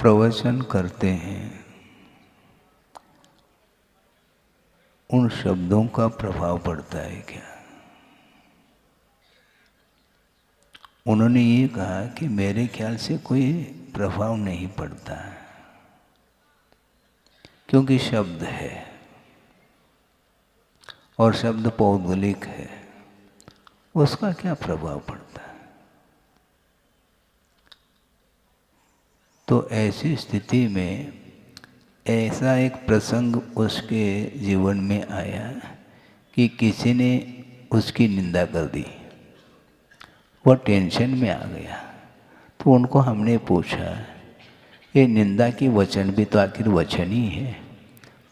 प्रवचन करते हैं उन शब्दों का प्रभाव पड़ता है क्या? उन्होंने ये कहा कि मेरे ख्याल से कोई प्रभाव नहीं पड़ता है, क्योंकि शब्द है और शब्द पौद्गलिक है, उसका क्या प्रभाव पड़ता है? तो ऐसी स्थिति में ऐसा एक प्रसंग उसके जीवन में आया कि किसी ने उसकी निंदा कर दी, वह टेंशन में आ गया। तो उनको हमने पूछा, ये निंदा की वचन भी तो आखिर वचन ही है,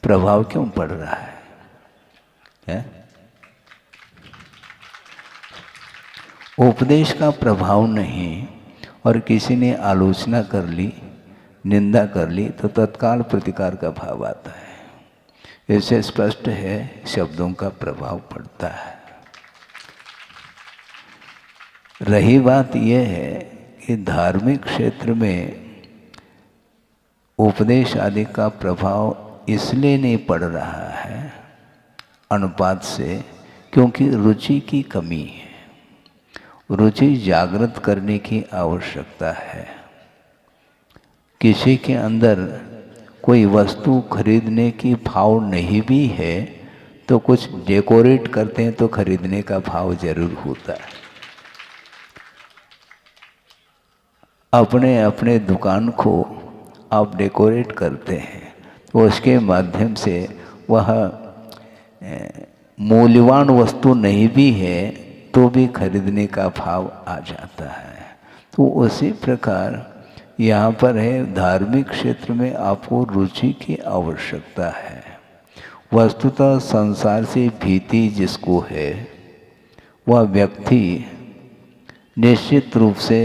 प्रभाव क्यों पड़ रहा है? उपदेश का प्रभाव नहीं, और किसी ने आलोचना कर ली, निंदा कर ली, तो तत्काल प्रतिकार का भाव आता है। इससे स्पष्ट है शब्दों का प्रभाव पड़ता है। रही बात यह है कि धार्मिक क्षेत्र में उपदेश आदि का प्रभाव इसलिए नहीं पड़ रहा है अनुपात से, क्योंकि रुचि की कमी है। रुचि जागृत करने की आवश्यकता है। किसी के अंदर कोई वस्तु खरीदने की भाव नहीं भी है तो कुछ डेकोरेट करते हैं तो खरीदने का भाव जरूर होता है। अपने अपने दुकान को आप डेकोरेट करते हैं तो उसके माध्यम से वह मूल्यवान वस्तु नहीं भी है तो भी खरीदने का भाव आ जाता है। तो उसी प्रकार यहाँ पर है, धार्मिक क्षेत्र में आपको रुचि की आवश्यकता है। वस्तुतः संसार से भीति जिसको है वह व्यक्ति निश्चित रूप से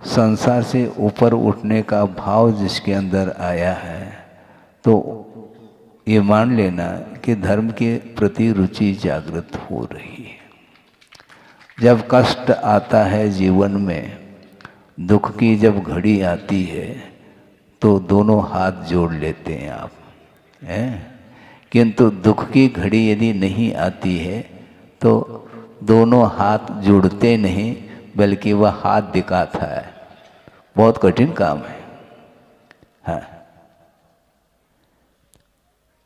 संसार से ऊपर उठने का भाव जिसके अंदर आया है, तो ये मान लेना कि धर्म के प्रति रुचि जागृत हो रही है। जब कष्ट आता है जीवन में, दुख की जब घड़ी आती है तो दोनों हाथ जोड़ लेते हैं आप, हैं? किंतु दुख की घड़ी यदि नहीं आती है तो दोनों हाथ जुड़ते नहीं, बल्कि वह हाथ दिखाता है। बहुत कठिन काम है। हाँ,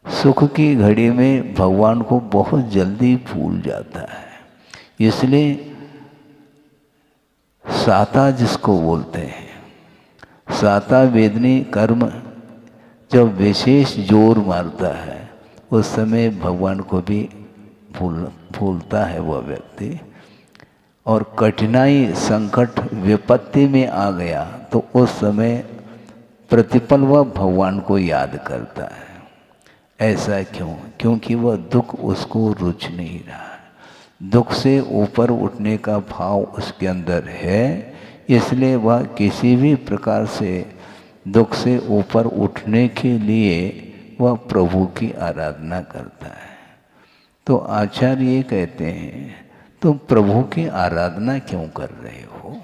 सुख की घड़ी में भगवान को बहुत जल्दी भूल जाता है। इसलिए साता जिसको बोलते हैं, साता वेदनी कर्म जब विशेष जोर मारता है उस समय भगवान को भी भूलता है वह व्यक्ति। और कठिनाई संकट विपत्ति में आ गया तो उस समय प्रतिपल वह भगवान को याद करता है। ऐसा क्यों? क्योंकि वह दुख उसको रुच नहीं रहा है। दुख से ऊपर उठने का भाव उसके अंदर है, इसलिए वह किसी भी प्रकार से दुख से ऊपर उठने के लिए वह प्रभु की आराधना करता है। तो आचार्य ये कहते हैं, तुम प्रभु की आराधना क्यों कर रहे हो?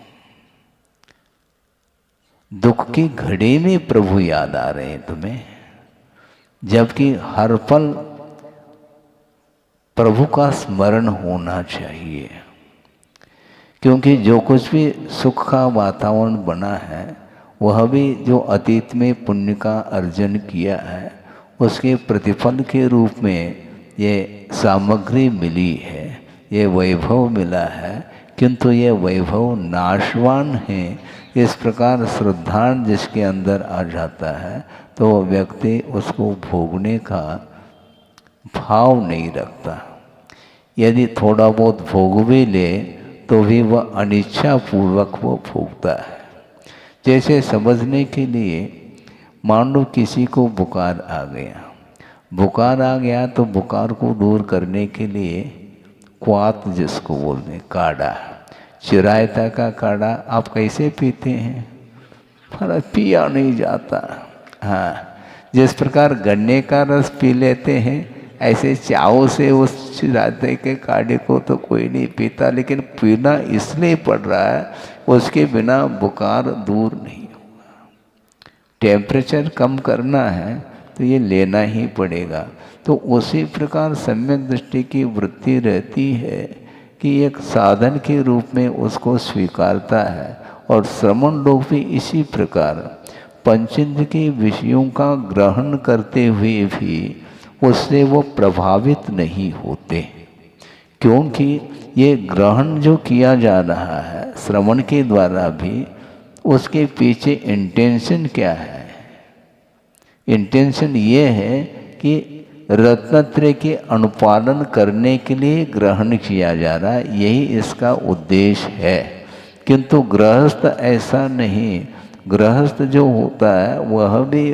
दुख की घड़ी में प्रभु याद आ रहे हैं तुम्हें, जबकि हर पल प्रभु का स्मरण होना चाहिए। क्योंकि जो कुछ भी सुख का वातावरण बना है वह भी जो अतीत में पुण्य का अर्जन किया है उसके प्रतिफल के रूप में ये सामग्री मिली है, ये वैभव मिला है। किंतु ये वैभव नाशवान है। इस प्रकार श्रद्धान जिसके अंदर आ जाता है तो वह व्यक्ति उसको भोगने का भाव नहीं रखता। यदि थोड़ा बहुत भोग भी ले तो भी वह अनिच्छा पूर्वक वो भोगता है। जैसे समझने के लिए, मान लो किसी को बुखार आ गया, बुखार आ गया तो बुखार को दूर करने के लिए क्वात जिसको बोलते हैं, काढ़ा, चिरायता का काढ़ा आप कैसे पीते हैं? पर पिया नहीं जाता। हाँ, जिस प्रकार गन्ने का रस पी लेते हैं ऐसे चाव से उस चिरायते के काढ़े को तो कोई नहीं पीता, लेकिन पीना इसलिए पड़ रहा है उसके बिना बुखार दूर नहीं होगा। टेम्परेचर कम करना है तो ये लेना ही पड़ेगा। तो उसी प्रकार सम्यक दृष्टि की वृत्ति रहती है कि एक साधन के रूप में उसको स्वीकारता है। और श्रमण लोग भी इसी प्रकार पंचेंद्र के विषयों का ग्रहण करते हुए भी उससे वो प्रभावित नहीं होते, क्योंकि ये ग्रहण जो किया जा रहा है श्रवण के द्वारा भी, उसके पीछे इंटेंशन क्या है? इंटेंशन ये है कि रत्नत्रय के अनुपालन करने के लिए ग्रहण किया जा रहा है, यही इसका उद्देश्य है। किंतु गृहस्थ ऐसा नहीं। गृहस्थ जो होता है वह भी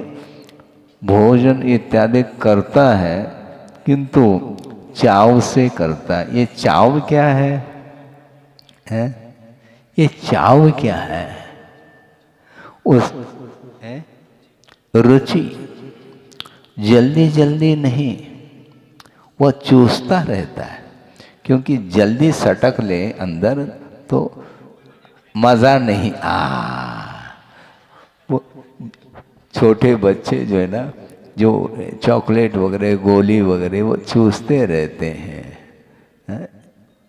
भोजन इत्यादि करता है, किंतु चाव से करता है। ये चाव क्या है? ये चाव क्या है? उस रुचि जल्दी जल्दी नहीं, वह चूसता रहता है, क्योंकि जल्दी सटक ले अंदर तो मज़ा नहीं। वो छोटे बच्चे जो है ना, जो चॉकलेट वगैरह गोली वगैरह वो चूसते रहते हैं,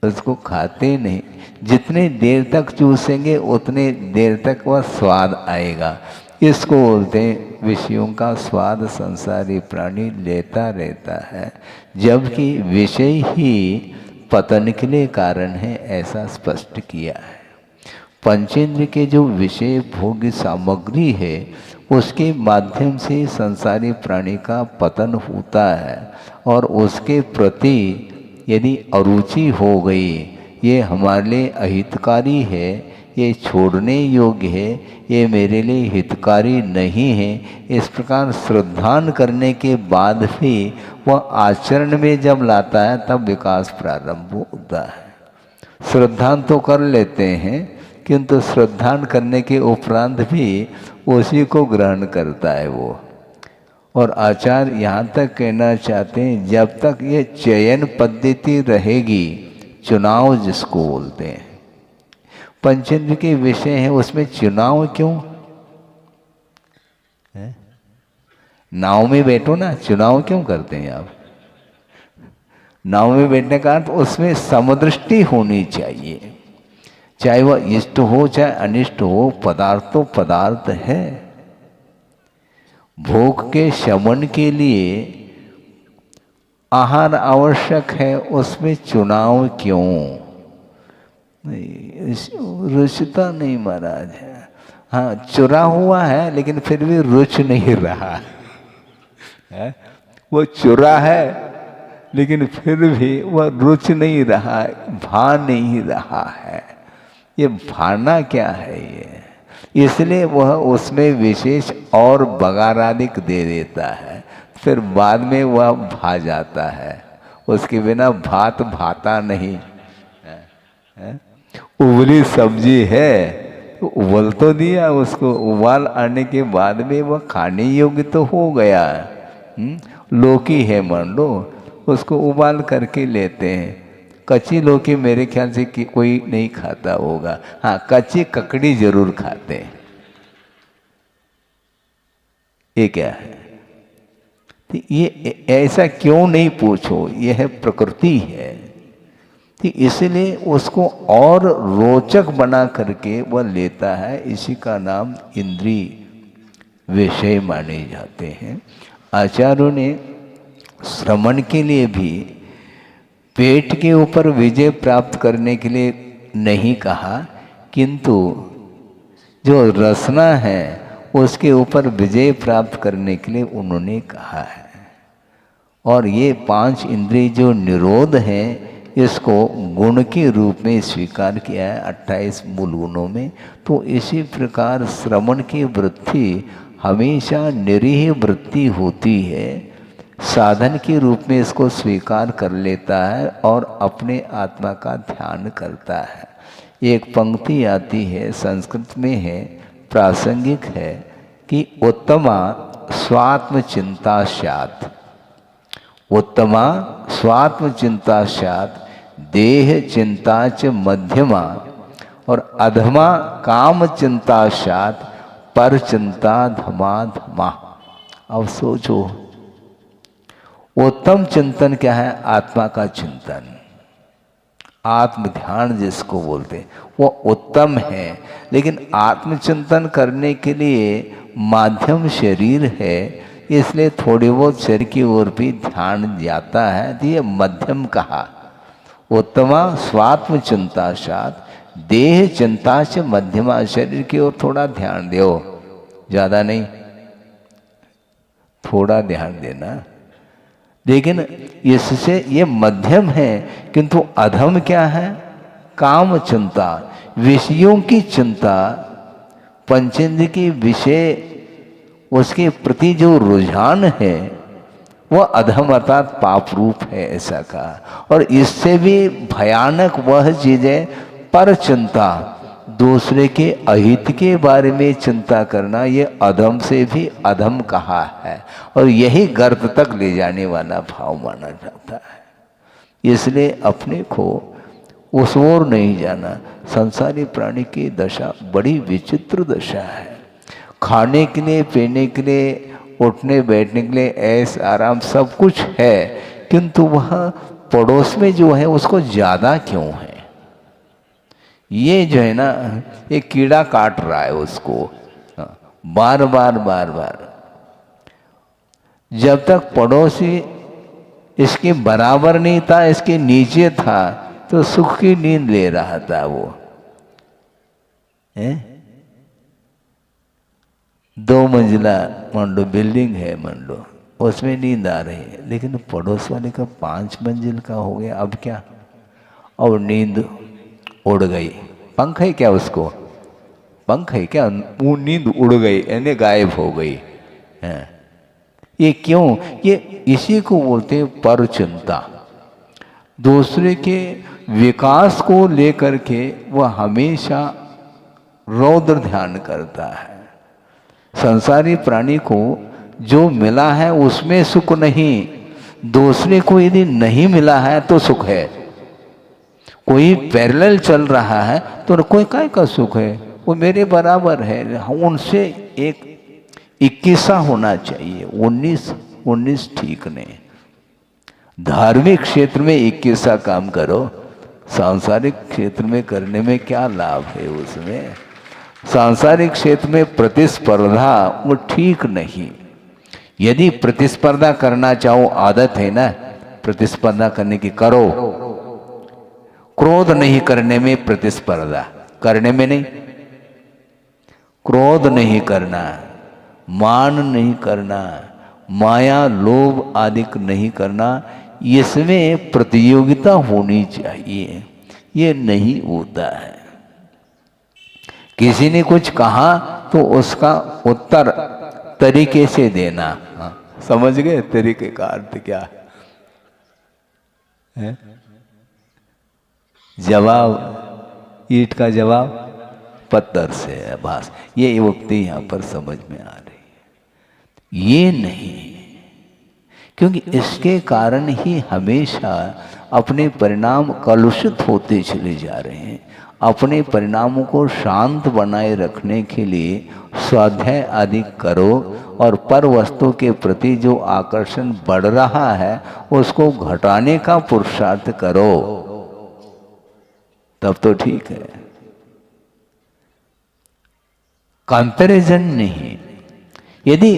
उसको खाते नहीं। जितने देर तक चूसेंगे उतने देर तक वह स्वाद आएगा। इसको बोलते हैं विषयों का स्वाद संसारी प्राणी लेता रहता है, जबकि विषय ही पतन के लिए कारण है, ऐसा स्पष्ट किया है। पंचेंद्र के जो विषय भोग्य सामग्री है उसके माध्यम से संसारी प्राणी का पतन होता है, और उसके प्रति यदि अरुचि हो गई, ये हमारे लिए अहितकारी है, ये छोड़ने योग्य है, ये मेरे लिए हितकारी नहीं है, इस प्रकार श्रद्धान करने के बाद भी वह आचरण में जब लाता है तब विकास प्रारंभ होता है। श्रद्धान तो कर लेते हैं, किंतु श्रद्धान करने के उपरांत भी उसी को ग्रहण करता है वो। और आचार्य यहाँ तक कहना चाहते हैं, जब तक ये चयन पद्धति रहेगी, चुनाव जिसको बोलते हैं, पंचेंद्र के विषय हैं उसमें चुनाव क्यों है? नाव में बैठो ना, चुनाव क्यों करते हैं आप? नाव में बैठने का अर्थ उसमें समदृष्टि होनी चाहिए, चाहे वह इष्ट हो चाहे अनिष्ट हो, पदार्थ तो पदार्थ है। भोग के शमन के लिए आहार आवश्यक है, उसमें चुनाव क्यों? रुचता नहीं महाराज है। हाँ, चुरा हुआ है लेकिन फिर भी रुच नहीं रहा है। वो चुरा है लेकिन फिर भी वह रुच नहीं रहा, भा नहीं रहा है। ये भाना क्या है ये? इसलिए वह उसमें विशेष और बगारादिक दे देता है, फिर बाद में वह भा जाता है। उसके बिना भात भाता नहीं है। उबली सब्जी है तो उबल तो दिया, उसको उबाल आने के बाद में वह खाने योग्य तो हो गया। लौकी है मान लो, उसको उबाल करके लेते हैं। कच्ची लौकी मेरे ख्याल से कि कोई नहीं खाता होगा, हाँ कच्ची ककड़ी जरूर खाते हैं। ये क्या है? तो ये ऐसा क्यों नहीं पूछो, यह है प्रकृति है। तो इसलिए उसको और रोचक बना करके वह लेता है, इसी का नाम इंद्रिय विषय माने जाते हैं। आचार्यों ने श्रवण के लिए भी पेट के ऊपर विजय प्राप्त करने के लिए नहीं कहा, किंतु जो रसना है उसके ऊपर विजय प्राप्त करने के लिए उन्होंने कहा है। और ये 5 इंद्रिय जो निरोध है, इसको गुण के रूप में स्वीकार किया है 28 मूल गुणों में। तो इसी प्रकार श्रवण की वृत्ति हमेशा निरीह वृत्ति होती है, साधन के रूप में इसको स्वीकार कर लेता है और अपने आत्मा का ध्यान करता है। एक पंक्ति आती है, संस्कृत में है, प्रासंगिक है कि उत्तमा स्वात्म चिंता स्यात्, उत्तमा स्वात्म चिंता स्यात्, देह चिंता च मध्यमा, और अधमा काम चिंता स्यात्, पर चिंता धमाधमा। अब सोचो, उत्तम चिंतन क्या है? आत्मा का चिंतन, आत्म ध्यान जिसको बोलते हैं, वो उत्तम है। लेकिन आत्मचिंतन करने के लिए माध्यम शरीर है, इसलिए थोड़ी बहुत शरीर की ओर भी ध्यान जाता है, तो ये मध्यम कहा। उत्तमा स्वात्म चिंता साथ देह चिंता से मध्यमा, शरीर की ओर थोड़ा ध्यान दो, ज्यादा नहीं, थोड़ा ध्यान देना। लेकिन इससे ये मध्यम है, किंतु अधम क्या है? काम चिंता, विषयों की चिंता, पंचेंद्र की विषय, उसके प्रति जो रुझान है वह अधम अर्थात पाप रूप है, ऐसा कहा। और इससे भी भयानक वह चीज है पर चिंता, दूसरे के अहित के बारे में चिंता करना, ये अधम से भी अधम कहा है, और यही गर्त तक ले जाने वाला भाव माना जाता है। इसलिए अपने को उस ओर नहीं जाना। संसारी प्राणी की दशा बड़ी विचित्र दशा है। खाने के लिए, पीने के लिए, उठने बैठने के लिए ऐश आराम सब कुछ है, किंतु वह पड़ोस में जो है उसको ज्यादा क्यों है? ये जो है ना, ये कीड़ा काट रहा है उसको बार बार बार बार। जब तक पड़ोसी इसके बराबर नहीं था, इसके नीचे था, तो सुख की नींद ले रहा था वो है। 2 मंजिला मान लो बिल्डिंग है, मान लो उसमें नींद आ रही है, लेकिन पड़ोस वाले का 5 मंजिल का हो गया, अब क्या? और नींद उड़ गई। पंख है क्या उसको? पंख है क्या? वो नींद उड़ गई, यानी गायब हो गई है। ये क्यों? ये इसी को बोलते हैं पर चिंता। दूसरे के विकास को लेकर के वह हमेशा रौद्र ध्यान करता है। संसारी प्राणी को जो मिला है उसमें सुख नहीं, दूसरे को यदि नहीं मिला है तो सुख है। कोई पैरेलल चल रहा है तो कोई काय का सुख है? वो मेरे बराबर है, उनसे एक 21 होना चाहिए, 19 ठीक नहीं। धार्मिक क्षेत्र में 21 काम करो, सांसारिक क्षेत्र में करने में क्या लाभ है? उसमें सांसारिक क्षेत्र में प्रतिस्पर्धा वो ठीक नहीं। यदि प्रतिस्पर्धा करना चाहो, आदत है ना प्रतिस्पर्धा करने की, करो। क्रोध नहीं करने में प्रतिस्पर्धा, करने में नहीं। क्रोध नहीं करना, मान नहीं करना, माया लोभ आदि नहीं करना, इसमें प्रतियोगिता होनी चाहिए। ये नहीं होता है। किसी ने कुछ कहा तो उसका उत्तर तरीके से देना। समझ गए तरीके का अर्थ क्या है? जवाब, ईंट का जवाब पत्थर से है, बस। ये उक्ति यहाँ पर समझ में आ रही है। ये नहीं, क्योंकि इसके कारण ही हमेशा अपने परिणाम कलुषित होते चले जा रहे हैं। अपने परिणामों को शांत बनाए रखने के लिए स्वाध्याय आदि करो, और पर वस्तु के प्रति जो आकर्षण बढ़ रहा है उसको घटाने का पुरुषार्थ करो, तब तो ठीक है। कंपैरिजन नहीं। यदि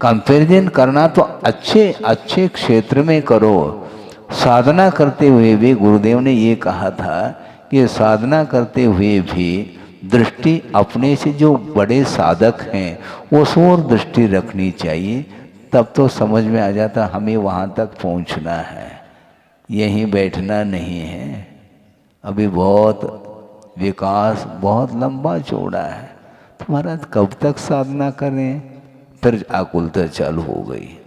कंपैरिजन करना तो अच्छे अच्छे क्षेत्र में करो। साधना करते हुए भी गुरुदेव ने ये कहा था कि साधना करते हुए भी दृष्टि अपने से जो बड़े साधक हैं उस ओर दृष्टि रखनी चाहिए, तब तो समझ में आ जाता हमें वहाँ तक पहुँचना है, यहीं बैठना नहीं है। अभी बहुत विकास बहुत लंबा चौड़ा है, तो महाराज कब तक साधना करें? फिर आकुलता चालू हो गई।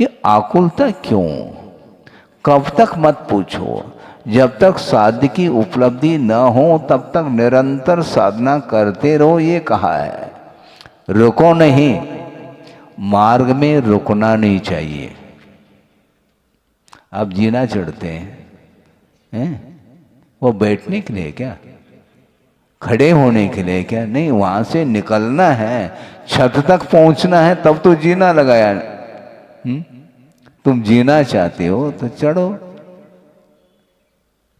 ये आकुलता क्यों? कब तक मत पूछो। जब तक साध्य की उपलब्धि न हो तब तक निरंतर साधना करते रहो, ये कहा है। रुको नहीं, मार्ग में रुकना नहीं चाहिए। आप जीना चढ़ते हैं, वो बैठने के लिए क्या? खड़े होने के लिए क्या नहीं, वहां से निकलना है, छत तक पहुंचना है, तब तो जीना लगाया। तुम जीना चाहते हो तो चढ़ो,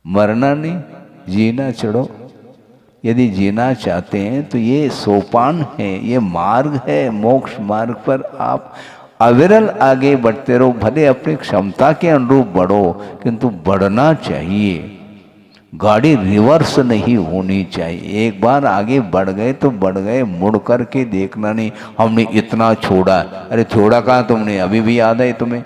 मरना नहीं, जीना चढ़ो। यदि जीना चाहते हैं तो ये सोपान है, ये मार्ग है, मोक्ष मार्ग पर आप अविरल आगे बढ़ते रहो। भले अपनी क्षमता के अनुरूप बढ़ो, किंतु बढ़ना चाहिए। गाड़ी रिवर्स नहीं होनी चाहिए। एक बार आगे बढ़ गए तो बढ़ गए, मुड़ कर के देखना नहीं हमने इतना छोड़ा। अरे छोड़ा कहाँ तुमने, अभी भी याद है तुम्हें?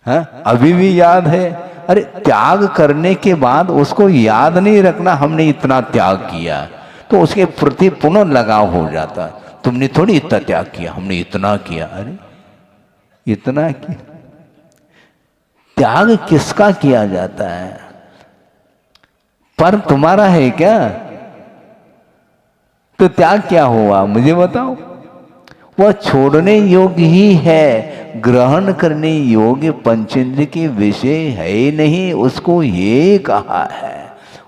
हाँ, अभी भी याद है। अरे त्याग करने के बाद उसको याद नहीं रखना हमने इतना त्याग किया, तो उसके प्रति पुनः लगाव हो जाता। तुमने थोड़ी इतना त्याग किया, हमने इतना किया। अरे इतना किया, त्याग किसका किया जाता है? पर तुम्हारा है क्या? तो त्याग क्या हुआ मुझे बताओ? वह छोड़ने योग्य ही है, ग्रहण करने योग्य पंचेंद्र के विषय है ही नहीं, उसको ये कहा है।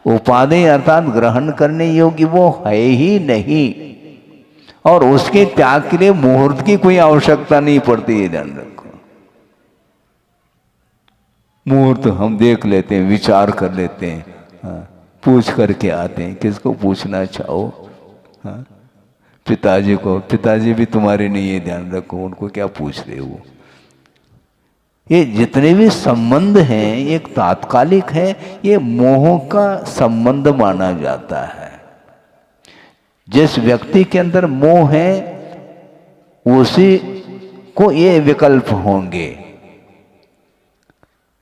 उपादेय अर्थात ग्रहण करने योग्य वो है ही नहीं, और उसके त्याग के लिए मुहूर्त की कोई आवश्यकता नहीं पड़ती है। ध्यान रखो, मुहूर्त हम देख लेते हैं, विचार कर लेते हैं, हाँ, पूछ करके आते हैं। किसको पूछना चाहो? हाँ, पिताजी को। पिताजी भी तुम्हारे नहीं है, ध्यान रखो, उनको क्या पूछ रहे हो? ये जितने भी संबंध हैं एक तात्कालिक है, ये मोह का संबंध माना जाता है। जिस व्यक्ति के अंदर मोह है उसी को ये विकल्प होंगे।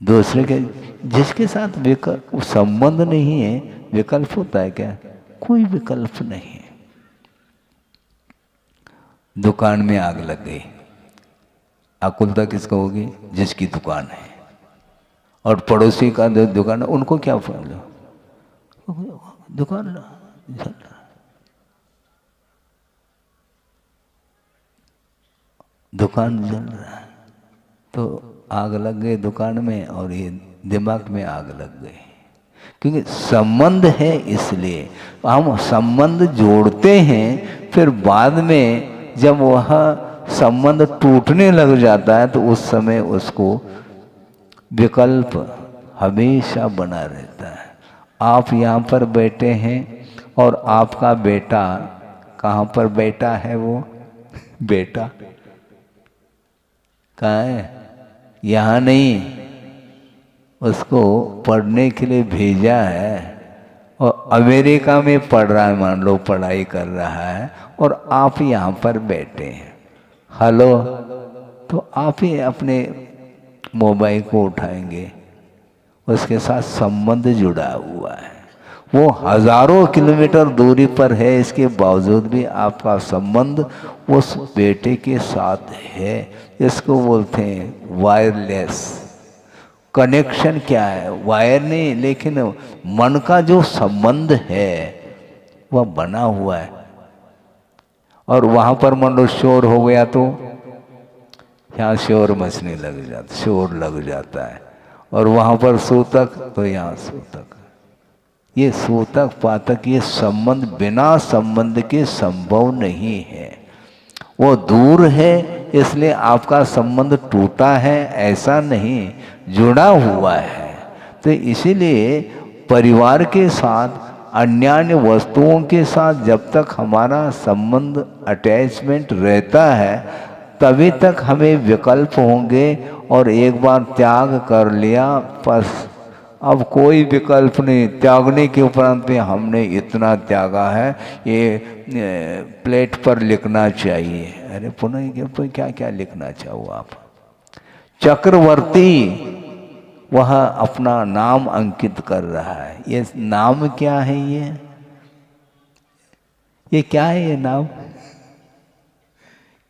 दूसरे के, जिसके साथ विकल्प संबंध नहीं है, विकल्प होता है क्या? कोई विकल्प नहीं है। दुकान में आग लग गई, आकुलता किसको होगी? जिसकी दुकान है। और पड़ोसी का दुकान है, उनको क्या प्रॉब्लम? दुकान जल रहा, दुकान जल रहा है, तो आग लग गई दुकान में, और ये दिमाग में आग लग गई। क्योंकि संबंध है, इसलिए हम संबंध जोड़ते हैं, फिर बाद में जब वह संबंध टूटने लग जाता है तो उस समय उसको विकल्प हमेशा बना रहता है। आप यहाँ पर बैठे हैं और आपका बेटा कहाँ पर बैठा है? वो बेटा कहाँ है? यहाँ नहीं, उसको पढ़ने के लिए भेजा है, और अमेरिका में पढ़ रहा है, मान लो पढ़ाई कर रहा है, और आप यहाँ पर बैठे हैं। हेलो, तो आप ही अपने मोबाइल को उठाएंगे, उसके साथ संबंध जुड़ा हुआ है। वो हजारों किलोमीटर दूरी पर है, इसके बावजूद भी आपका संबंध उस बेटे के साथ है। इसको बोलते हैं वायरलेस कनेक्शन। क्या है? वायर नहीं, लेकिन मन का जो संबंध है वह बना हुआ है। और वहां पर मान लो शोर हो गया तो यहाँ शोर मचने लग जाता, शोर लग जाता है, और वहां पर सूतक तो यहाँ सूतक। ये सूतक पातक, ये संबंध बिना संबंध के संभव नहीं है। वो दूर है इसलिए आपका संबंध टूटा है, ऐसा नहीं, जुड़ा हुआ है। तो इसीलिए परिवार के साथ, अन्य वस्तुओं के साथ जब तक हमारा संबंध, अटैचमेंट रहता है, तभी तक हमें विकल्प होंगे। और एक बार त्याग कर लिया, बस अब कोई विकल्प नहीं। त्यागने के उपरांत में हमने इतना त्यागा है, ये प्लेट पर लिखना चाहिए। अरे पुनः क्या क्या लिखना चाहो आप? चक्रवर्ती, वह अपना नाम अंकित कर रहा है। ये नाम क्या है? ये क्या है? ये नाम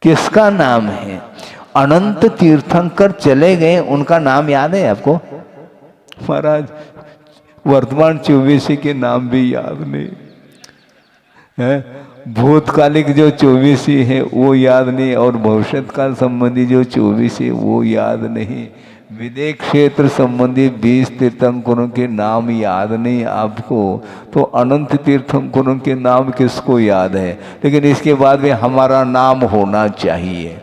किसका नाम है? अनंत तीर्थंकर चले गए, उनका नाम याद है आपको? महाराज वर्तमान चौबीसी के नाम भी याद नहीं है, भूतकालिक जो चौबीसी है वो याद नहीं, और भविष्य काल संबंधी जो चौबीसी वो याद नहीं। विदेह क्षेत्र संबंधी 20 तीर्थंकरों के नाम याद नहीं आपको, तो अनंत तीर्थंकरों के नाम किसको याद है? लेकिन इसके बाद में हमारा नाम होना चाहिए,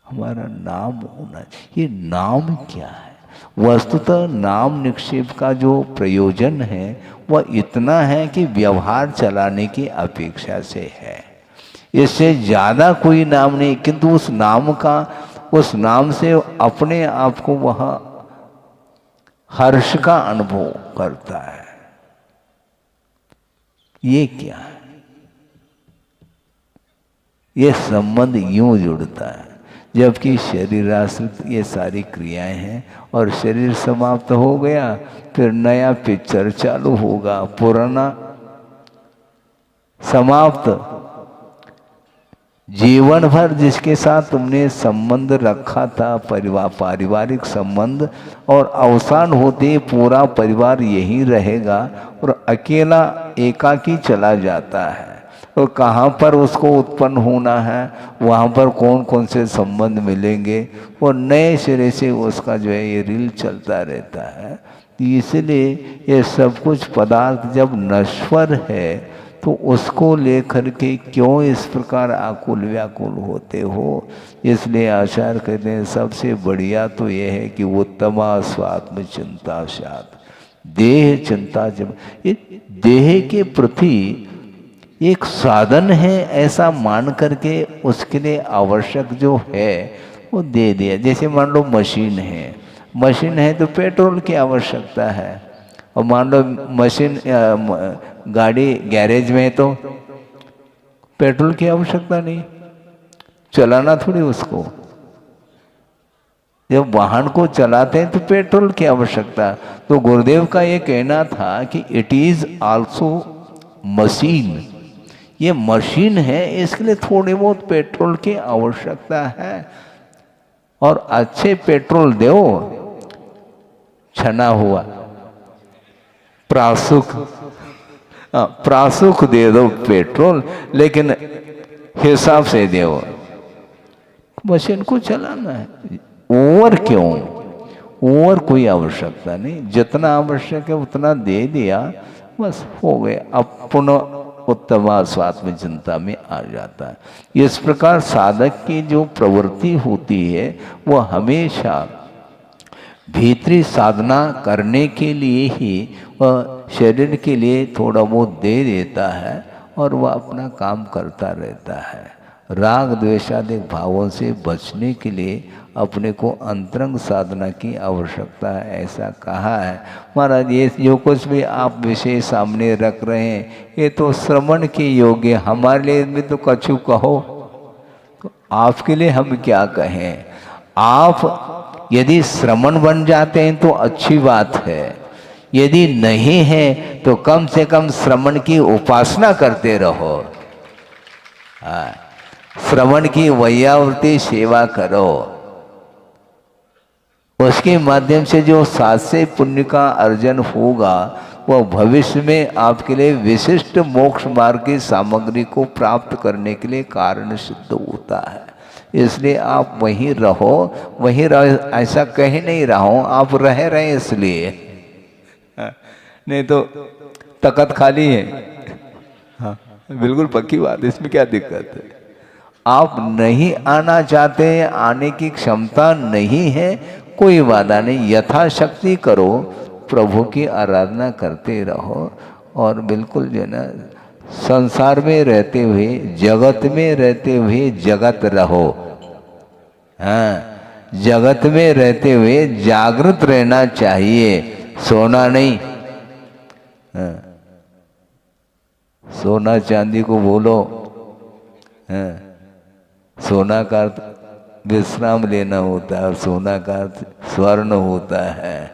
हमारा नाम होना चाहिए। ये नाम क्या है? वस्तुतः नाम निक्षेप का जो प्रयोजन है वह इतना है कि व्यवहार चलाने की अपेक्षा से है, इससे ज्यादा कोई नाम नहीं। किंतु उस नाम से अपने आप को वह हर्ष का अनुभव करता है। ये क्या है? ये संबंध यूं जुड़ता है, जबकि शरीराश्रित ये सारी क्रियाएं हैं और शरीर समाप्त हो गया, फिर नया पिक्चर चालू होगा, पुराना समाप्त। जीवन भर जिसके साथ तुमने संबंध रखा था, पारिवारिक संबंध, और अवसान होते पूरा परिवार यही रहेगा और अकेला एकाकी चला जाता है। तो कहाँ पर उसको उत्पन्न होना है, वहाँ पर कौन कौन से संबंध मिलेंगे, और नए सिरे से उसका जो है ये रील चलता रहता है। इसलिए ये सब कुछ पदार्थ जब नश्वर है तो उसको लेकर के क्यों इस प्रकार आकुल व्याकुल होते हो? इसलिए आचार्य कहते हैं सबसे बढ़िया तो यह है कि वो तमास्वात्म चिंता सात, देह चिंता। जब ये देह के प्रति एक साधन है ऐसा मान करके उसके लिए आवश्यक जो है वो दे दिया। जैसे मान लो मशीन है तो पेट्रोल की आवश्यकता है, और मान लो मशीन गाड़ी गैरेज में है तो पेट्रोल की आवश्यकता नहीं, चलाना थोड़ी उसको। जब वाहन को चलाते हैं तो पेट्रोल की आवश्यकता। तो गुरुदेव का ये कहना था कि इट इज आल्सो मशीन, ये मशीन है, इसके लिए थोड़ी बहुत पेट्रोल की आवश्यकता है। और अच्छे पेट्रोल दो, छना हुआ प्रासुक दे दो पेट्रोल, लेकिन हिसाब से दो। मशीन को चलाना है, ओवर क्यों? ओवर कोई आवश्यकता नहीं, जितना आवश्यक है उतना दे दिया, बस हो गया। अब पुनः उत्तम स्वात्म चिंता में आ जाता है। इस प्रकार साधक की जो प्रवृत्ति होती है वह हमेशा भीतरी साधना करने के लिए ही वह शरीर के लिए थोड़ा बहुत दे देता है और वह अपना काम करता रहता है। राग द्वेषादि भावों से बचने के लिए अपने को अंतरंग साधना की आवश्यकता है, ऐसा कहा है। महाराज ये जो कुछ भी आप विषय सामने रख रहे हैं ये तो श्रवण के योग्य, हमारे लिए भी तो कछु कहो, तो आपके लिए हम क्या कहें? आप यदि श्रवण बन जाते हैं तो अच्छी बात है, यदि नहीं है तो कम से कम श्रवण की उपासना करते रहो। श्रवण की वैयावृत्ति सेवा करो, उसके माध्यम से जो सात्विक पुण्य का अर्जन होगा वह भविष्य में आपके लिए विशिष्ट मोक्ष मार्ग की सामग्री को प्राप्त करने के लिए कारण सिद्ध होता है। इसलिए आप वहीं रहो, ऐसा कह नहीं रहा हूं, आप रहे इसलिए, नहीं तो तकत खाली है। हाँ, बिल्कुल पक्की बात, इसमें क्या दिक्कत है? आप नहीं आना चाहते, आने की क्षमता नहीं है, कोई बाधा नहीं, यथाशक्ति करो, प्रभु की आराधना करते रहो और बिल्कुल जो है ना संसार में रहते हुए, जगत में रहते हुए जगत रहो। हाँ, जगत में रहते हुए जागृत रहना चाहिए, सोना नहीं। हाँ, सोना चांदी को बोलो, हाँ, सोना का अर्थ विश्राम लेना होता है और सोना का अर्थ स्वर्ण होता है।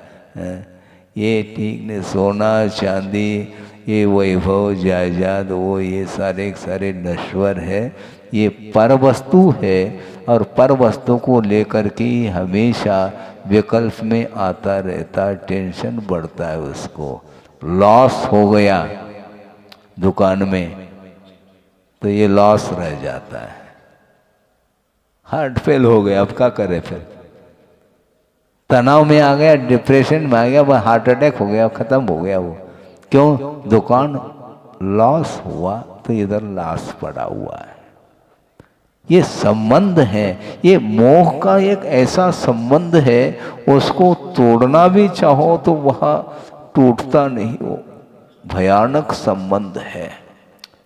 ये ठीक नहीं, सोना चांदी ये वैभव जायदाद वो ये सारे नश्वर है, ये पर वस्तु है और पर वस्तु को लेकर के हमेशा विकल्प में आता रहता, टेंशन बढ़ता है। उसको लॉस हो गया दुकान में तो ये लॉस रह जाता है, हार्ट फेल हो गया, अब क्या करे फिर? तनाव में आ गया, डिप्रेशन में आ गया, वह हार्ट अटैक हो गया, खत्म हो गया वो। क्यों? दुकान लॉस हुआ तो इधर लॉस पड़ा हुआ है। ये संबंध है, ये मोह का एक ऐसा संबंध है, उसको तोड़ना भी चाहो तो वह टूटता नहीं। वो भयानक संबंध है,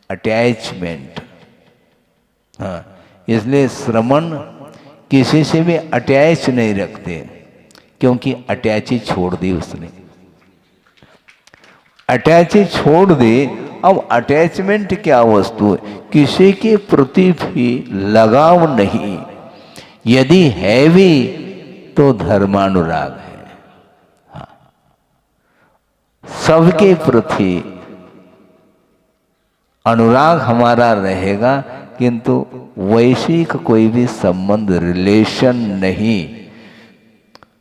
अटैचमेंट। हाँ, इसलिए श्रमण किसी से भी अटैच नहीं रखते, क्योंकि अटैची छोड़ दी उसने, अटैची छोड़ दी। अब अटैचमेंट क्या वस्तु है? किसी के प्रति भी लगाव नहीं, यदि है भी तो धर्मानुराग है। हाँ, सबके प्रति अनुराग हमारा रहेगा, किंतु वैश्विक कोई भी संबंध, रिलेशन नहीं।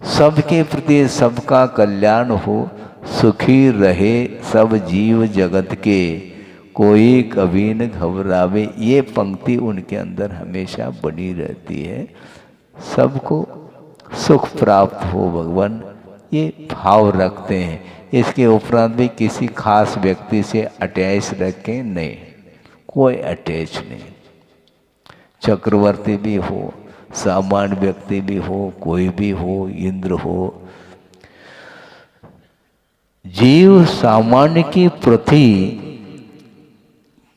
सबके प्रति सबका कल्याण हो, सुखी रहे सब जीव जगत के, कोई कभी न घबरावे। ये पंक्ति उनके अंदर हमेशा बनी रहती है। सबको सुख प्राप्त हो भगवान, ये भाव रखते हैं। इसके उपरांत भी किसी खास व्यक्ति से अटैच रखें नहीं, कोई अटैच नहीं। चक्रवर्ती भी हो, सामान्य व्यक्ति भी हो, कोई भी हो, इंद्र हो, जीव सामान्य की प्रति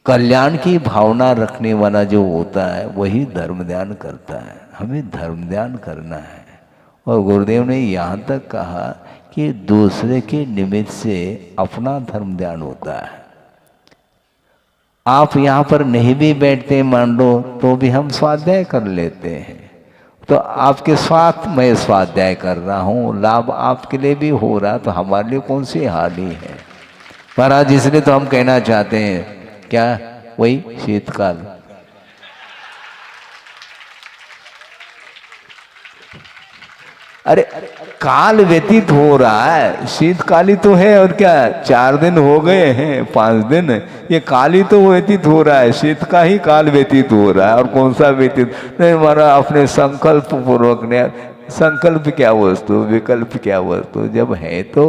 कल्याण की भावना रखने वाला जो होता है वही धर्म ध्यान करता है। हमें धर्म ध्यान करना है। और गुरुदेव ने यहाँ तक कहा कि दूसरे के निमित्त से अपना धर्म ध्यान होता है। आप यहाँ पर नहीं भी बैठते मान लो तो भी हम स्वाध्याय कर लेते हैं, तो आपके स्वार्थ मैं स्वाध्याय कर रहा हूँ, लाभ आपके लिए भी हो रहा, तो हमारे लिए कौन सी हानि है। महाराज इसलिए तो हम कहना चाहते हैं, क्या वही शीतकाल, अरे काल व्यतीत हो रहा है, शीतकाली तो है, और क्या 4 दिन हो गए हैं, 5 दिन, ये काल ही तो व्यतीत हो रहा है, शीत का ही काल व्यतीत हो रहा है। और कौन सा व्यतीत नहीं, हमारा अपने संकल्प पूर्वक ने, संकल्प क्या वस्तु, विकल्प क्या वस्तु, जब है तो।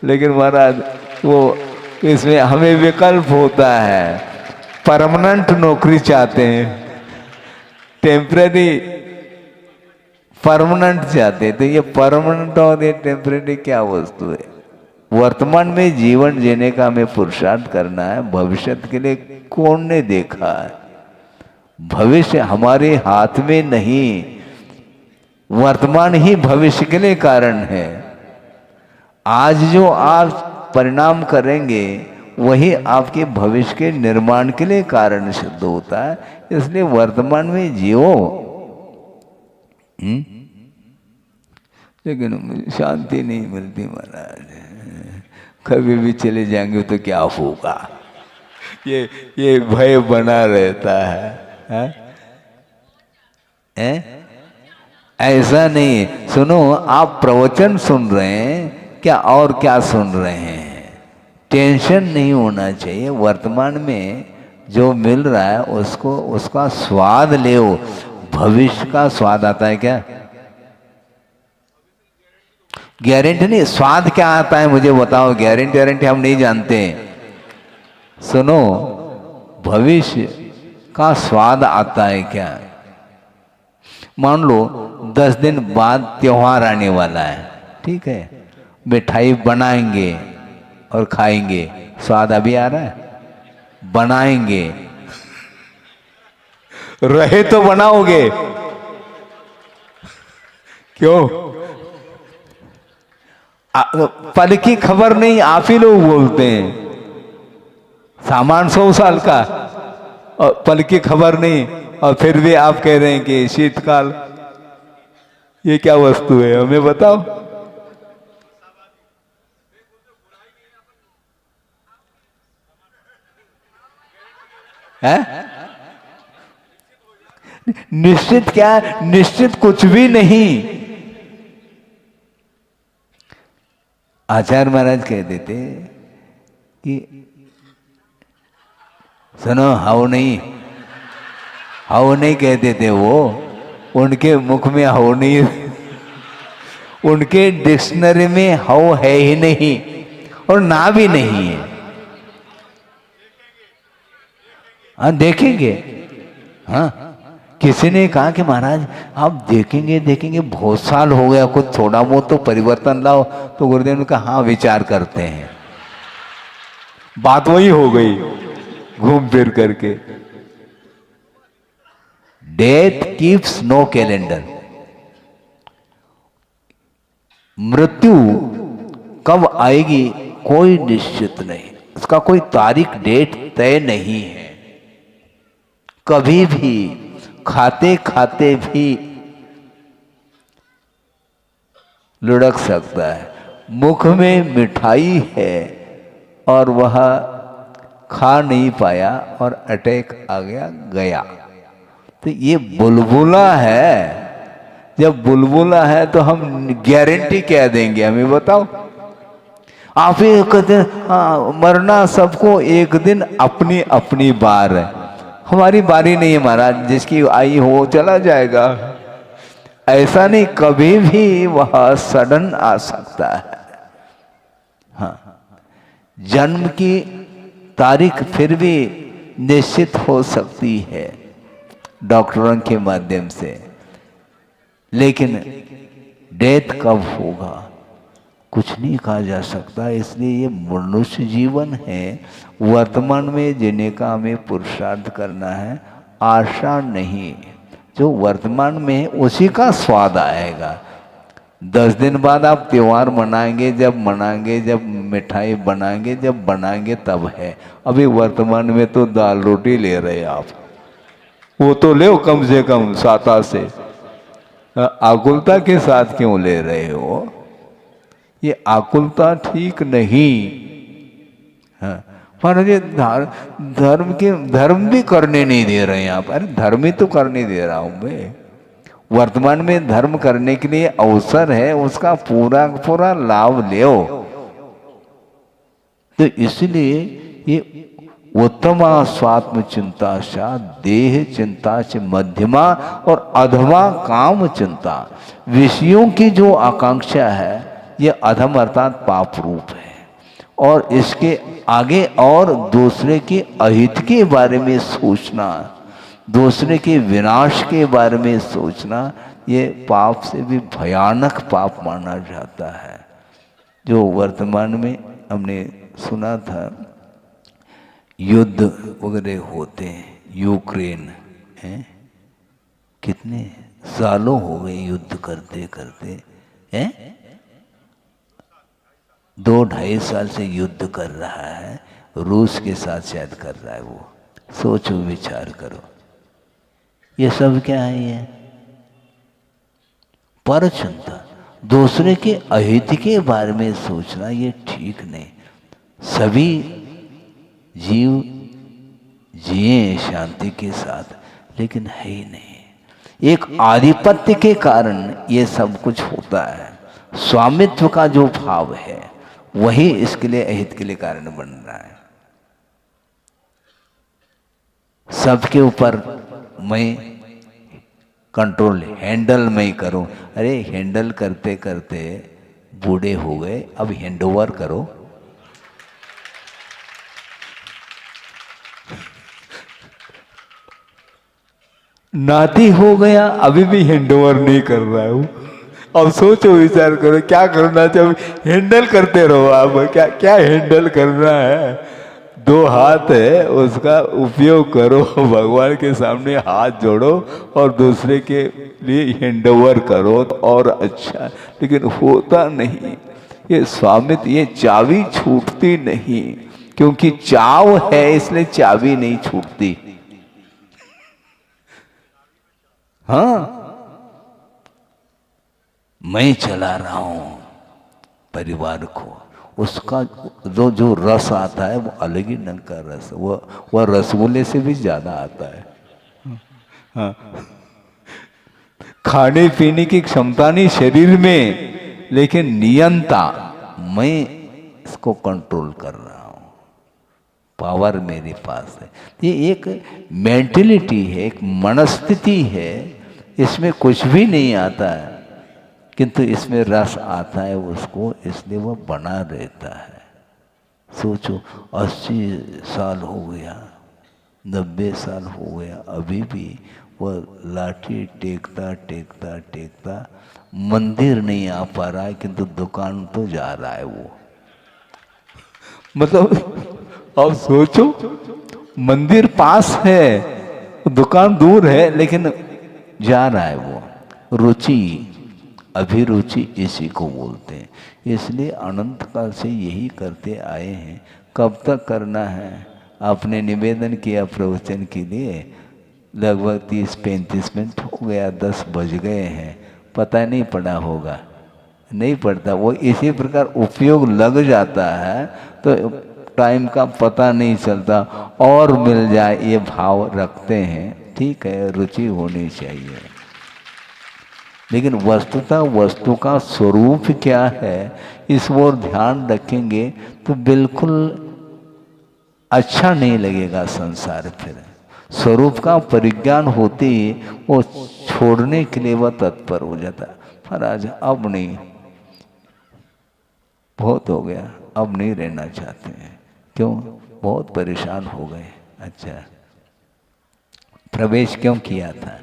लेकिन महाराज वो इसमें हमें विकल्प होता है, परमानेंट नौकरी चाहते हैं, टेम्परेरी परमानेंट चाहते हैं। तो ये परमानेंट और ये टेम्परेरी क्या वस्तु है? वर्तमान में जीवन जीने का हमें पुरुषार्थ करना है। भविष्य के लिए कौन ने देखा है? भविष्य हमारे हाथ में नहीं, वर्तमान ही भविष्य के लिए कारण है। आज जो आप परिणाम करेंगे वही आपके भविष्य के निर्माण के लिए कारण सिद्ध होता है। इसलिए वर्तमान में जियो। लेकिन मुझे शांति नहीं मिलती महाराज, कभी भी चले जाएंगे तो क्या होगा, ये भय बना रहता है। ऐसा नहीं, सुनो, आप प्रवचन सुन रहे हैं क्या और क्या सुन रहे हैं? टेंशन नहीं होना चाहिए। वर्तमान में जो मिल रहा है उसको, उसका स्वाद ले। भविष्य का स्वाद आता है क्या? गारंटी नहीं, स्वाद क्या आता है मुझे बताओ। गारंटी हम नहीं जानते। सुनो, भविष्य का स्वाद आता है क्या? मान लो 10 दिन बाद त्योहार आने वाला है, ठीक है, मिठाई बनाएंगे और खाएंगे, स्वाद अभी आ रहा है? बनाएंगे, रहे तो बनाओगे, क्यों? पल की खबर नहीं, आप ही लोग बोलते हैं। सामान 100 साल का और पल की खबर नहीं, और फिर भी आप कह रहे हैं कि शीतकाल, ये क्या वस्तु है? हमें बताओ। है निश्चित क्या? निश्चित कुछ भी नहीं। आचार्य महाराज कह देते कि सुनो, हाउ नहीं कहते थे वो, उनके मुख में हाउ नहीं उनके डिक्शनरी में हव है ही नहीं और ना भी नहीं है। हाँ देखेंगे। हाँ किसी ने कहा कि महाराज आप देखेंगे देखेंगे बहुत साल हो गया, कुछ थोड़ा बहुत तो परिवर्तन लाओ। तो गुरुदेव ने कहा हाँ विचार करते हैं। बात वही हो गई घूम फिर करके। Death keeps no calendar. मृत्यु कब आएगी कोई निश्चित नहीं, उसका कोई तारीख डेट तय नहीं है। कभी भी खाते खाते भी लुढ़क सकता है। मुख में मिठाई है और वह खा नहीं पाया और अटैक आ गया गया। तो ये बुलबुला है। जब बुलबुला है तो हम गारंटी क्या देंगे, हमें बताओ। आप ही कहते हैं हाँ मरना सबको एक दिन अपनी अपनी बार है। हमारी बारी नहीं है महाराज, जिसकी आई हो चला जाएगा। ऐसा नहीं, कभी भी वह सडन आ सकता है। हाँ जन्म की तारीख फिर भी निश्चित हो सकती है डॉक्टरों के माध्यम से, लेकिन डेथ कब होगा कुछ नहीं कहा जा सकता। इसलिए ये मनुष्य जीवन है, वर्तमान में जीने का हमें पुरुषार्थ करना है। आशा नहीं, जो वर्तमान में है उसी का स्वाद आएगा। 10 दिन बाद आप त्योहार मनाएंगे, जब मनाएंगे, जब मिठाई बनाएंगे, जब बनाएंगे तब है। अभी वर्तमान में तो दाल रोटी ले रहे आप, वो तो ले कम से कम साता से। आकुलता के साथ क्यों ले रहे हो? ये आकुलता ठीक नहीं। हाँ महाराज धर्म भी करने नहीं दे रहे हैं आप। अरे धर्म ही तो करने दे रहा हूं मैं। वर्तमान में धर्म करने के लिए अवसर है, उसका पूरा पूरा लाभ लो। तो इसलिए ये उत्तमा स्वात्म चिंता सा देह चिंता से मध्यमा और अधमा काम चिंता। विषयों की जो आकांक्षा है ये अधम अर्थात पाप रूप है। और इसके आगे और दूसरे के अहित के बारे में सोचना, दूसरे के विनाश के बारे में सोचना, ये पाप से भी भयानक पाप माना जाता है। जो वर्तमान में हमने सुना था युद्ध वगैरह होते हैं, यूक्रेन है, कितने सालों हो गए युद्ध करते करते हैं। 2-2.5 साल से युद्ध कर रहा है, रूस के साथ शायद कर रहा है वो। सोचो विचार करो, ये सब क्या है? ये पर चिंता, दूसरे के अहित के बारे में सोचना ये ठीक नहीं। सभी जीव जिए शांति के साथ, लेकिन है ही नहीं। एक आधिपत्य के कारण ये सब कुछ होता है। स्वामित्व का जो भाव है वही इसके लिए अहित के लिए कारण बन रहा है। सबके ऊपर मैं कंट्रोल हैंडल मैं ही करूं। अरे हैंडल करते करते बूढ़े हो गए, अब हैंडओवर करो। नाती हो गया, अभी भी हैंडओवर नहीं कर रहा हूं। अब सोचो विचार करो क्या करना चाहिए। हैंडल करते रहो आप, क्या क्या हैंडल करना है। 2 हाथ है, उसका उपयोग करो, भगवान के सामने हाथ जोड़ो और दूसरे के लिए हैंडओवर करो तो और अच्छा। लेकिन होता नहीं, ये स्वामित्व, ये चाबी छूटती नहीं, क्योंकि चाव है इसलिए चाबी नहीं छूटती। हाँ मैं चला रहा हूं परिवार को, उसका जो रस आता है वो अलग ही ढंग का रस, वह रसगुल्ले से भी ज्यादा आता है। हाँ खाने पीने की क्षमता नहीं शरीर में, लेकिन नियंता मैं इसको कंट्रोल कर रहा हूं, पावर मेरे पास है। ये एक मेंटेलिटी है, एक मनस्थिति है, इसमें कुछ भी नहीं आता है किंतु इसमें रस आता है उसको, इसलिए वह बना रहता है। सोचो 80 साल हो गया, 90 साल हो गया, अभी भी वह लाठी टेकता टेकता टेकता मंदिर नहीं आ पा रहा है, किंतु दुकान तो जा रहा है वो। मतलब अब सोचो, मंदिर पास है, दुकान दूर है, लेकिन जा रहा है वो। रुचि, अभिरुचि इसी को बोलते हैं। इसलिए अनंत काल से यही करते आए हैं। कब तक करना है? आपने निवेदन किया प्रवचन के लिए, लगभग 30-35 मिनट हो गया, 10 बज गए हैं, पता नहीं पड़ा होगा, नहीं पड़ता। वो इसी प्रकार उपयोग लग जाता है तो टाइम का पता नहीं चलता, और मिल जाए ये भाव रखते हैं। ठीक है, रुचि होनी चाहिए, लेकिन वस्तुतः वस्तु का स्वरूप क्या है, इस ओर ध्यान रखेंगे तो बिल्कुल अच्छा नहीं लगेगा संसार। फिर स्वरूप का परिज्ञान होते ही वो छोड़ने के लिए वह तत्पर हो जाता है। महाराज अब नहीं, बहुत हो गया, अब नहीं रहना चाहते हैं। क्यों? बहुत परेशान हो गए। अच्छा, प्रवेश क्यों किया था?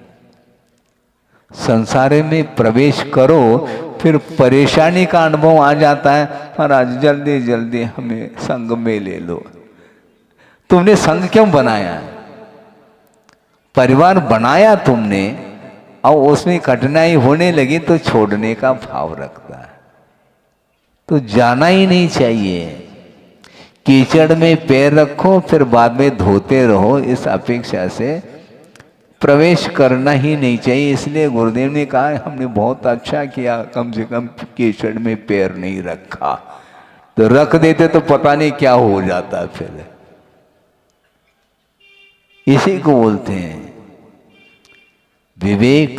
संसार में प्रवेश करो फिर परेशानी का अनुभव आ जाता है। महाराज जल्दी जल्दी हमें संग में ले लो। तुमने संग क्यों बनाया? परिवार बनाया तुमने, और उसमें कठिनाई होने लगी तो छोड़ने का भाव रखता है, तो जाना ही नहीं चाहिए। कीचड़ में पैर रखो फिर बाद में धोते रहो, इस अपेक्षा से प्रवेश करना ही नहीं चाहिए। इसलिए गुरुदेव ने कहा हमने बहुत अच्छा किया, कम से कम कीचड़ में पैर नहीं रखा, तो रख देते तो पता नहीं क्या हो जाता। फिर इसी को बोलते हैं विवेक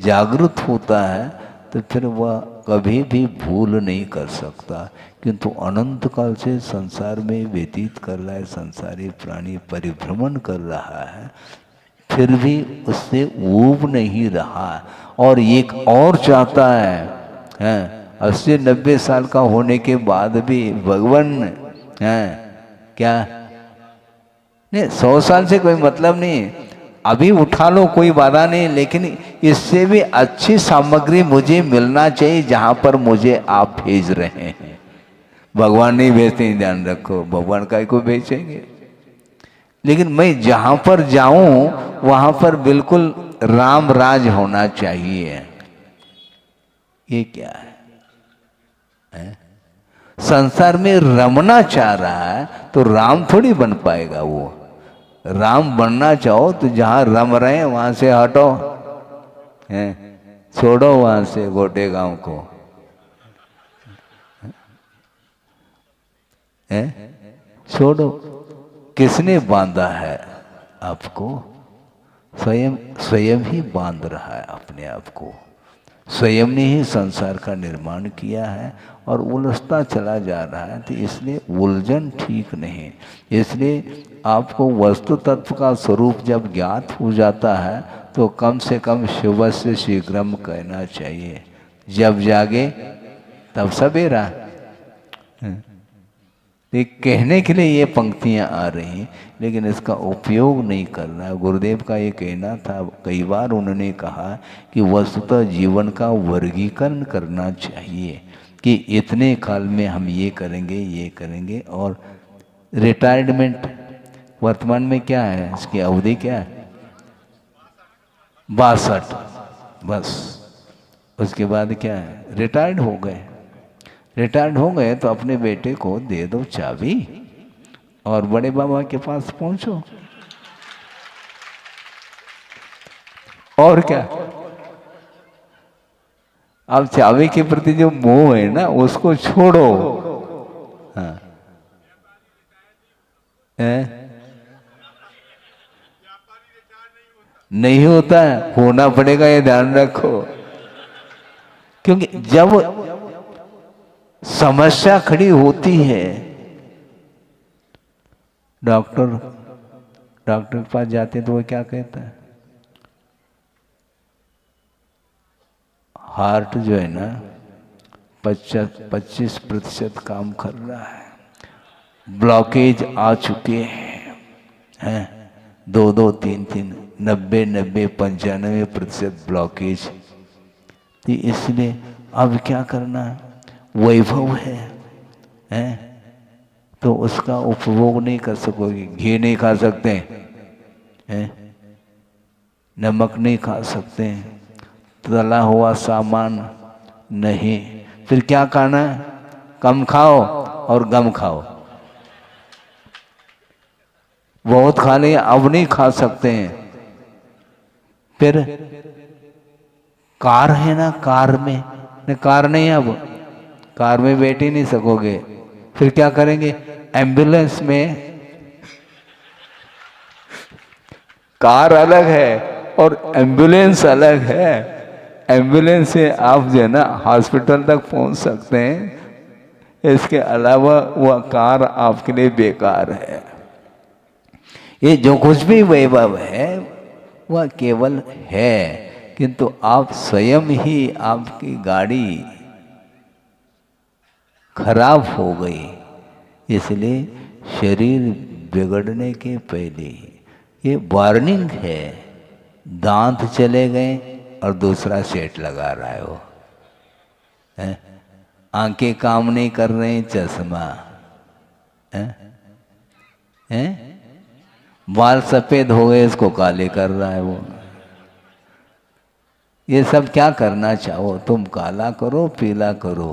जागृत होता है तो फिर वह कभी भी भूल नहीं कर सकता। किंतु अनंत काल से संसार में व्यतीत कर रहा है, संसारी प्राणी परिभ्रमण कर रहा है, फिर भी उससे ऊब नहीं रहा, और एक और चाहता है। 80-90 साल का होने के बाद भी भगवान है क्या? नहीं, 100 साल से कोई मतलब नहीं, अभी उठा लो कोई बाधा नहीं, लेकिन इससे भी अच्छी सामग्री मुझे मिलना चाहिए जहां पर मुझे आप भेज रहे हैं। भगवान नहीं भेजते हैं, ध्यान रखो, भगवान काय को भेजेंगे, लेकिन मैं जहां पर जाऊं वहां पर बिल्कुल राम राज होना चाहिए। ये क्या है? संसार में रमना चाह रहा है तो राम थोड़ी बन पाएगा। वो राम बनना चाहो तो जहां रम रहे हैं वहां से हटो, हैं, छोड़ो वहां से गोटे गांव को, हैं, छोड़ो। किसने बांधा है आपको? स्वयं, स्वयं ही बांध रहा है अपने आप को। स्वयं ने ही संसार का निर्माण किया है और उलझता चला जा रहा है। तो इसलिए उलझन ठीक नहीं। इसलिए आपको वस्तु तत्व का स्वरूप जब ज्ञात हो जाता है तो कम से कम शुभ से शीघ्रम कहना चाहिए। जब जागे तब सवेरा। ये कहने के लिए ये पंक्तियां आ रही, लेकिन इसका उपयोग नहीं करना। गुरुदेव का ये कहना था, कई बार उन्होंने कहा कि वस्तुतः जीवन का वर्गीकरण करना चाहिए कि इतने काल में हम ये करेंगे, ये करेंगे। और रिटायरमेंट वर्तमान में क्या है, इसकी अवधि क्या है? 62, बस। उसके बाद क्या है? रिटायर्ड हो गए। रिटायर्ड हो गए तो अपने बेटे को दे दो चाबी और बड़े बाबा के पास पहुंचो। और क्या? अब चाबी के प्रति जो मोह है ना, उसको छोड़ो। हाँ, नहीं होता है, होना पड़ेगा, ये ध्यान रखो। क्योंकि जब समस्या खड़ी होती है, डॉक्टर के पास जाते हैं तो वो क्या कहता है? हार्ट जो है ना 25% काम कर रहा है, ब्लॉकेज आ चुके हैं 2-2, 3-3, 90, 95% ब्लॉकेज। तो इसलिए अब क्या करना है, वैभव है तो उसका उपभोग नहीं कर सकोगे। घी नहीं खा सकते हैं, नमक नहीं खा सकते हैं, तला हुआ सामान नहीं, फिर क्या खाना है, कम खाओ और गम खाओ। बहुत खा लिए अब नहीं खा सकते हैं। फिर कार है ना, कार में कार नहीं, अब कार में बैठ ही नहीं सकोगे, फिर क्या करेंगे, एम्बुलेंस में। कार अलग है और एम्बुलेंस अलग है। एम्बुलेंस से आप जो है ना हॉस्पिटल तक पहुंच सकते हैं, इसके अलावा वह कार आपके लिए बेकार है। ये जो कुछ भी वैभव है वह केवल है, किंतु आप स्वयं ही, आपकी गाड़ी खराब हो गई, इसलिए शरीर बिगड़ने के पहले ये वार्निंग है। दांत चले गए और दूसरा सेट लगा रहा है वो, आंखें काम नहीं कर रही, चश्मा है, बाल सफेद हो गए, इसको काले कर रहा है वो। ये सब क्या करना चाहो तुम, काला करो पीला करो,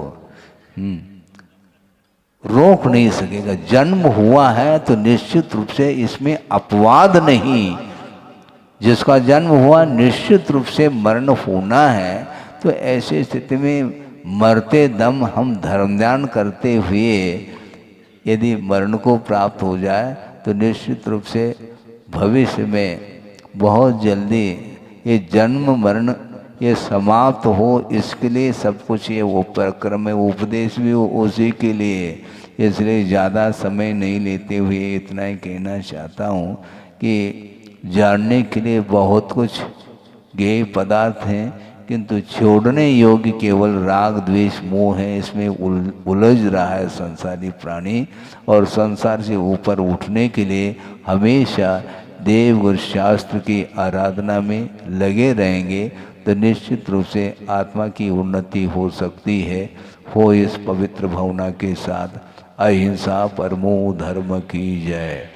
रोक नहीं सकेगा। जन्म हुआ है तो निश्चित रूप से इसमें अपवाद नहीं, जिसका जन्म हुआ निश्चित रूप से मरण होना है। तो ऐसी स्थिति में मरते दम हम धर्म ध्यान करते हुए यदि मरण को प्राप्त हो जाए तो निश्चित रूप से भविष्य में बहुत जल्दी ये जन्म मरण ये समाप्त हो, इसके लिए सब कुछ ये वो परिक्रम है, उपदेश भी उसी के लिए। इसलिए ज़्यादा समय नहीं लेते हुए इतना ही कहना चाहता हूँ कि जानने के लिए बहुत कुछ ज्ञेय पदार्थ हैं, किंतु छोड़ने योग्य केवल राग द्वेष मोह है। इसमें उलझ रहा है संसारी प्राणी, और संसार से ऊपर उठने के लिए हमेशा देवगुरु शास्त्र की आराधना में लगे रहेंगे तो निश्चित रूप से आत्मा की उन्नति हो सकती है। हो इस पवित्र भावना के साथ। अहिंसा परमो धर्म की जय।